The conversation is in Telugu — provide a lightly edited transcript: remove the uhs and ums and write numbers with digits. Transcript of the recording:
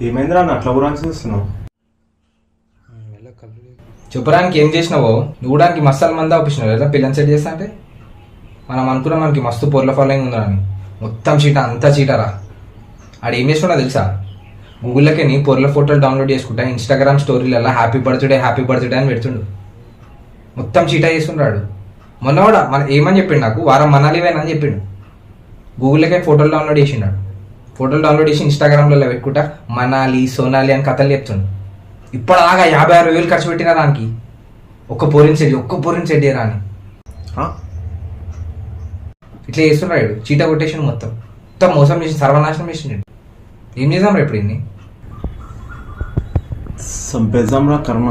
ఏమైందిరా అని అట్లా గురించి చూస్తున్నావు? చెప్పడానికి ఏం చేసినావో నువ్వుడానికి మస్తాల మంది ఆపిస్తున్నావు లేదా పిల్లని సెట్ చేస్తా అంటే మనం అనుకున్నాం మనకి మస్తు పొర్ల ఫాలోయింగ్ ఉందా అని. మొత్తం చీట అంతా చీటరా. ఆడు ఏం చేస్తున్నా తెలుసా? గూగుల్లోకి నీ పొర్ల ఫోటోలు డౌన్లోడ్ చేసుకుంటా ఇన్స్టాగ్రామ్ స్టోరీలలో హ్యాపీ బర్త్డే అని పెడుతుండు. మొత్తం చీట చేస్తుండ్రాడు. మొన్న కూడా మన ఏమని చెప్పిండు నాకు, వారం మనాలివేనా అని చెప్పిండు. గూగుల్లోకి ఫోటోలు డౌన్లోడ్ చేసిండాడు. ఫోటోలు డౌన్లోడ్ చేసి ఇన్స్టాగ్రామ్లలో పెట్టుకుంటా మనాలి సోనాలి అని కథలు చెప్తుండు. ఇప్పటిదాకా 50,000 ఖర్చు పెట్టినా దానికి ఒక్క పోరిని సెట్ చేయరా అని. ఇట్లా చేస్తున్నాడు. చీట కొట్టేసిండు. మొత్తం మొత్తం మోసం చేసి సర్వనాశనం చేసిండు. ఏం చేద్దాం రా ఇప్పుడు ఇన్ని? సంపేద్దాం రా కర్మ.